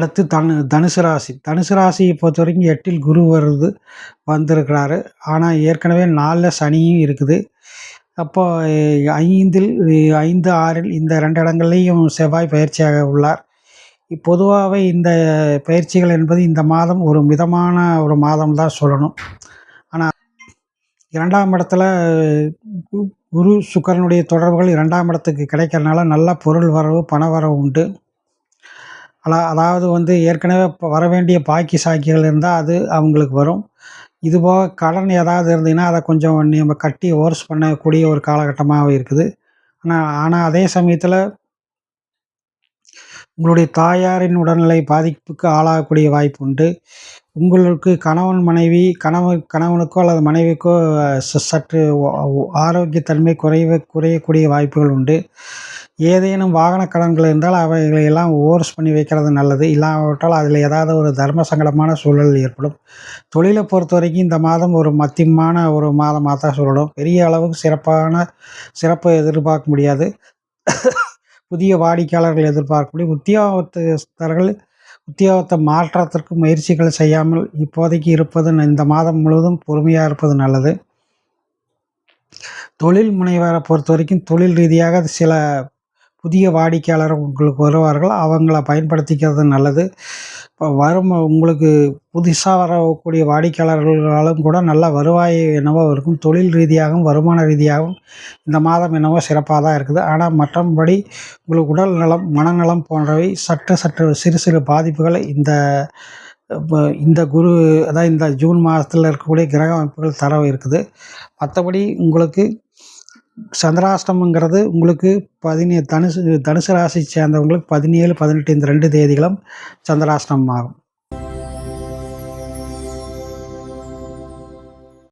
அடுத்து தனுசு ராசி. தனுசு ராசியை பொறுத்தவரைக்கும் 8ல் குரு வந்திருக்கிறாரு. ஆனால் ஏற்கனவே 4ல் சனியும் இருக்குது. அப்போ 5ல் 5, 6ல் இந்த 2 இடங்கள்லேயும் செவ்வாய் பயிற்சியாக உள்ளார். பொதுவாகவே இந்த பயிற்சிகள் என்பது இந்த மாதம் ஒரு மிதமான ஒரு மாதம் தான் சொல்லணும். ஆனால் 2ஆம் இடத்துல குரு சுக்கிரனுடைய தொடர்புகள் 2ஆம் இடத்துக்கு கிடைக்கிறதுனால நல்ல பொருள் வரவு பண வரவு உண்டு. அதாவது ஏற்கனவே வர வேண்டிய பாக்கி சாக்கிகள் இருந்தால் அது அவங்களுக்கு வரும். இதுபோக கடன் ஏதாவது இருந்ததுன்னா அதை கொஞ்சம் நம்ம கட்டி ஓர்ஸ் பண்ணக்கூடிய ஒரு காலகட்டமாக இருக்குது. ஆனால் அதே சமயத்தில் உங்களுடைய தாயாரின் உடல்நிலை பாதிப்புக்கு ஆளாகக்கூடிய வாய்ப்பு உண்டு. உங்களுக்கு கணவன் மனைவி கணவனுக்கோ அல்லது மனைவிக்கோ சற்று ஆரோக்கியத்தன்மை குறையக்கூடிய வாய்ப்புகள் உண்டு. ஏதேனும் வாகன கடன்கள் இருந்தால் அவைகளை எல்லாம் ஓர்ஸ் பண்ணி வைக்கிறது நல்லது. இல்லாவிட்டால் அதில் ஏதாவது ஒரு தர்ம சங்கடமான சூழல் ஏற்படும். தொழிலை பொறுத்த வரைக்கும் இந்த மாதம் ஒரு மத்தியமான ஒரு மாதமாக தான் சொல்லணும். பெரிய அளவுக்கு சிறப்பை எதிர்பார்க்க முடியாது. புதிய வாடிக்கையாளர்கள் எதிர்பார்க்கக்கூடிய உத்தியோகத்தை மாற்றத்திற்கு முயற்சிகள் செய்யாமல் இப்போதைக்கு இருப்பது இந்த மாதம் முழுவதும் பொறுமையாக இருப்பது நல்லது. தொழில் முனைவரை பொறுத்த வரைக்கும் தொழில் ரீதியாக சில புதிய வாடிக்கையாளர்கள் உங்களுக்கு வருவார்கள். அவங்கள பயன்படுத்திக்கிறது நல்லது. இப்போ உங்களுக்கு புதுசாக வரக்கூடிய வாடிக்கையாளர்களாலும் கூட நல்ல வருவாய் என்னவோ இருக்கும். தொழில் ரீதியாகவும் வருமான ரீதியாகவும் இந்த மாதம் என்னவோ சிறப்பாக தான் இருக்குது. ஆனால் மற்றபடி உங்களுக்கு உடல் நலம் மனநலம் போன்றவை சற்று சிறு பாதிப்புகளை இந்த குரு அதாவது இந்த ஜூன் மாதத்தில் இருக்கக்கூடிய கிரக அமைப்புகள் தர இருக்குது. மற்றபடி உங்களுக்கு சந்திராஷ்டமங்கிறது உங்களுக்கு தனுசு ராசி சேர்ந்தவங்களுக்கு 17, 18 இந்த 2 தேதிகளும் சந்திராஷ்டமம் ஆகும்.